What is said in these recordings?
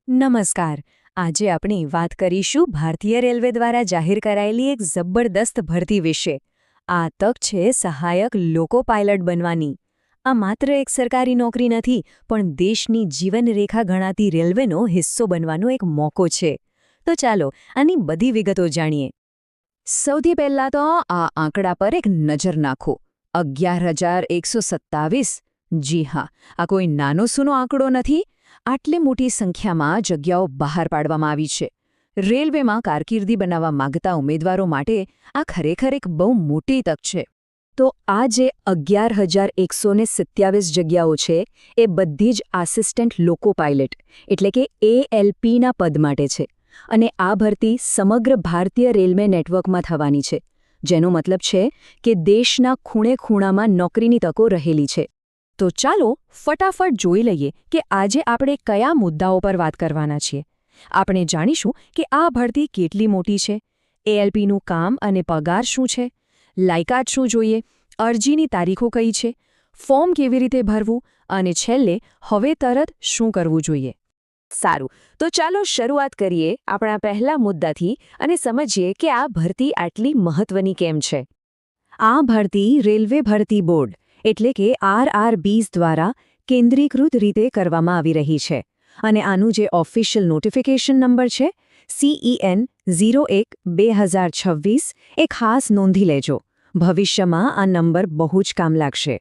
નમસ્કાર. આજે આપણે વાત કરીશું ભારતીય રેલવે દ્વારા જાહેર કરાયેલી એક જબરદસ્ત ભરતી વિશે. આ તક છે સહાયક લોકો પાયલટ બનવાની. આ માત્ર એક સરકારી નોકરી નથી, પણ દેશની જીવનરેખા ગણાતી રેલવેનો હિસ્સો બનવાનો એક મોકો છે. તો ચાલો આની બધી વિગતો જાણીએ. સૌથી પહેલાં તો આ આંકડા પર એક નજર નાખો. 11,127. જી હા, આ કોઈ નાનો સૂનો આંકડો નથી. આટલી મોટી સંખ્યામાં જગ્યાઓ બહાર પાડવામાં આવી છે. રેલવેમાં કારકિર્દી બનાવવા માંગતા ઉમેદવારો માટે આ ખરેખર એક બહુ મોટી તક છે. તો આ જે 11,127 જગ્યાઓ છે એ બધી જ આસિસ્ટન્ટ લોકો પાયલટ એટલે કે ALPના પદ માટે છે. અને આ ભરતી સમગ્ર ભારતીય રેલવે નેટવર્કમાં થવાની છે, જેનો મતલબ છે કે દેશના ખૂણે ખૂણામાં નોકરીની તકો રહેલી છે. તો ચાલો ફટાફટ જોઈ લઈએ કે આજે આપણે કયા મુદ્દાઓ પર વાત કરવાના છીએ. આપણે જાણીશું કે આ ભરતી કેટલી મોટી છે, ALPનું કામ અને પગાર શું છે, લાયકાત શું જોઈએ, અરજીની તારીખો કઈ છે, ફોર્મ કેવી રીતે ભરવું અને છેલ્લે હવે તરત શું કરવું જોઈએ. સારું, તો ચાલો શરૂઆત કરીએ આપણા પહેલા મુદ્દાથી અને સમજીએ કે આ ભરતી આટલી મહત્વની કેમ છે. આ ભરતી રેલવે ભરતી બોર્ડ એટલે કે RRBs દ્વારા કેન્દ્રીકૃત રીતે કરવામાં આવી રહી છે. અને આનું જે ઓફિશિયલ નોટિફિકેશન નંબર છે CEN 01/2026 એ ખાસ નોંધી લેજો. ભવિષ્યમાં આ નંબર બહુ જ કામ લાગશે.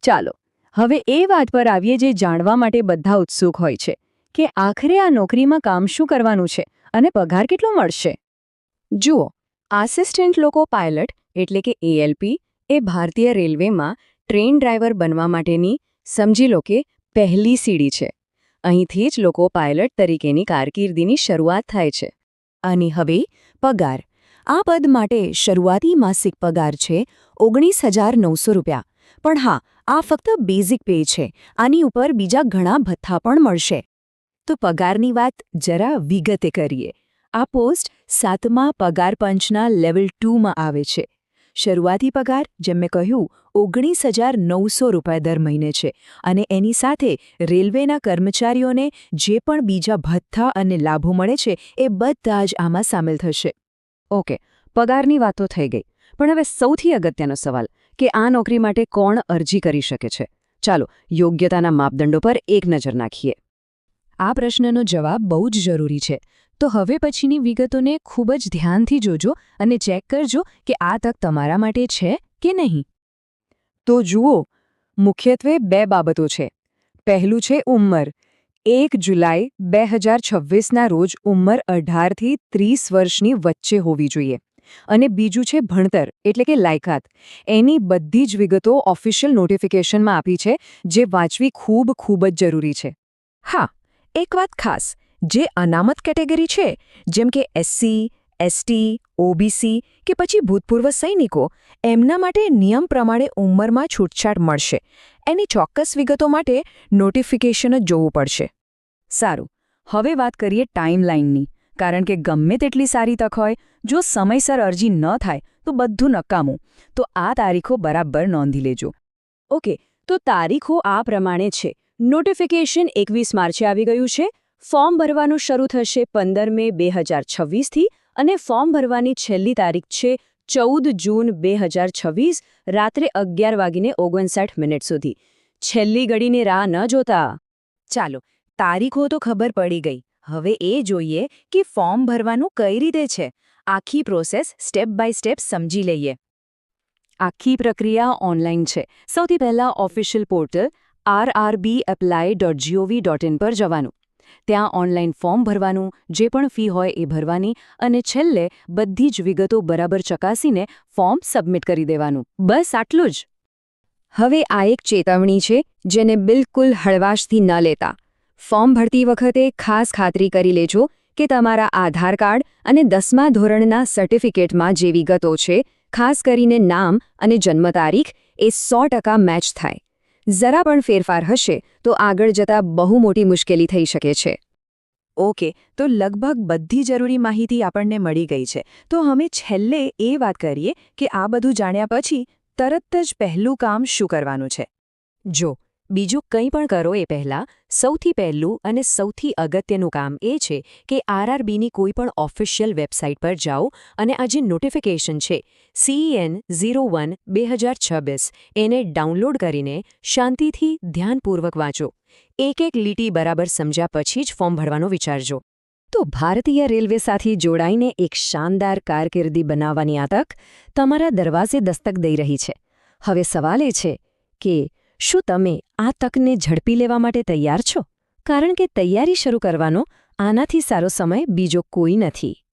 ચાલો હવે એ વાત પર આવીએ જે જાણવા માટે બધા ઉત્સુક હોય છે કે આખરે આ નોકરીમાં કામ શું કરવાનું છે અને પગાર કેટલો મળશે. જુઓ, આસિસ્ટન્ટ લોકો પાયલટ એટલે કે ALP એ ભારતીય રેલવેમાં ટ્રેન ડ્રાઈવર બનવા માટેની સમજી લો કે પહેલી સીડી છે. અહીંથી જ લોકો પાયલટ તરીકેની કારકિર્દીની શરૂઆત થાય છે. અને હવે પગાર. આ પદ માટે શરૂઆતી માસિક પગાર છે 19,900 રૂપિયા. પણ હા, આ ફક્ત બેઝિક પે છે. આની ઉપર બીજા ઘણા ભથ્થા પણ મળશે. તો પગારની વાત જરા વિગતે કરીએ. આ પોસ્ટ 7મા પગાર પંચના લેવલ 2માં આવે છે. શરૂઆતી પગાર, જેમ મેં કહ્યું, 19,900 રૂપિયા દર મહિને છે. અને એની સાથે રેલવેના કર્મચારીઓને જે પણ બીજા ભથ્થા અને લાભો મળે છે એ બધા જ આમાં સામેલ થશે. ઓકે, પગારની વાતો થઈ ગઈ. પણ હવે સૌથી અગત્યનો સવાલ કે આ નોકરી માટે કોણ અરજી કરી શકે છે. ચાલો યોગ્યતાના માપદંડો પર એક નજર નાખીએ. આ પ્રશ્નનો જવાબ બહુ જ જરૂરી છે. તો હવે પછીની વિગતોને ખૂબ જ ધ્યાનથી જોજો અને ચેક કરજો કે આ તક તમારા માટે છે કે નહીં. તો જુઓ, મુખ્યત્વે બે બાબતો છે. પહેલું છે ઉંમર. 1 જુલાઈ 2026ના રોજ ઉંમર 18થી 30 વર્ષની વચ્ચે હોવી જોઈએ. અને બીજું છે ભણતર એટલે કે લાયકાત. એની બધી જ વિગતો ઓફિશિયલ નોટિફિકેશનમાં આપી છે, જે વાંચવી ખૂબ જ જરૂરી છે. હા, એક વાત ખાસ, જે અનામત કેટેગરી છે જેમ કે SC, ST, OBC કે પછી ભૂતપૂર્વ સૈનિકો, એમના માટે નિયમ પ્રમાણે ઉંમરમાં છૂટછાટ મળશે. એની ચોક્કસ વિગતો માટે નોટિફિકેશન જ જોવું પડશે. સારું, હવે વાત કરીએ ટાઈમલાઇનની. કારણ કે ગમે તેટલી સારી તક હોય, જો સમયસર અરજી ન થાય તો બધું નકામું. તો આ તારીખો બરાબર નોંધી લેજો. ઓકે, તો તારીખો આ પ્રમાણે છે. નોટિફિકેશન 21 માર્ચે આવી ગયું છે. ફોર્મ ભરવાનું શરૂ થશે 15 મે 2026થી અને ફોર્મ ભરવાની છેલ્લી તારીખ છે 14 જૂન 2026 રાત્રે 11:59 સુધી. છેલ્લી ઘડીની રાહ ન જોતા. ચાલો, તારીખો તો ખબર પડી ગઈ. હવે એ જોઈએ કે ફોર્મ ભરવાનું કઈ રીતે છે. આખી પ્રોસેસ સ્ટેપ બાય સ્ટેપ સમજી લઈએ. આખી પ્રક્રિયા ઓનલાઈન છે. સૌથી પહેલાં ઓફિશિયલ પોર્ટલ rrbapply.gov.in પર જવાનું. ત્યાં ઓનલાઈન ફોર્મ ભરવાનું, જે પણ ફી હોય એ ભરવાની અને છેલ્લે બધી જ વિગતો બરાબર ચકાસીને ફોર્મ સબમિટ કરી દેવાનું. બસ આટલું જ. હવે આ એક ચેતવણી છે, જેને બિલકુલ હળવાશથી ન લેતા. ફોર્મ ભરતી વખતે ખાસ ખાતરી કરી લેજો કે તમારા આધાર કાર્ડ અને 10મા ધોરણના સર્ટિફિકેટમાં જે વિગતો છે, ખાસ કરીને નામ અને જન્મ તારીખ, એ 100% મેચ થાય. જરા પણ ફેરફાર હશે તો આગળ જતાં બહુ મોટી મુશ્કેલી થઈ શકે છે. ઓકે, તો લગભગ બધી જરૂરી માહિતી આપણને મળી ગઈ છે. તો અમે છેલ્લે એ વાત કરીએ કે આ બધું જાણ્યા પછી તરત જ પહેલું કામ શું કરવાનું છે. જો, બીજું કંઈ પણ કરો એ પહેલાં સૌથી પહેલું અને સૌથી અગત્યનું કામ એ છે કે આરઆરબીની કોઈ પણ ઓફિશિયલ વેબસાઇટ પર જાઓ અને આ જે નોટિફિકેશન છે CEN01/2026 એને ડાઉનલોડ કરીને શાંતિથી ધ્યાનપૂર્વક વાંચો. એક લીટી બરાબર સમજ્યા પછી જ ફોર્મ ભરવાનો વિચારજો. તો ભારતીય રેલવે સાથે જોડાઈને એક શાનદાર કારકિર્દી બનાવવાની આ તક તમારા દરવાજે દસ્તક દઈ રહી છે. હવે સવાલ એ છે કે શું તમે આ તકને ઝડપી લેવા માટે તૈયાર છો? કારણ કે તૈયારી શરૂ કરવાનો આનાથી સારો સમય બીજો કોઈ નથી.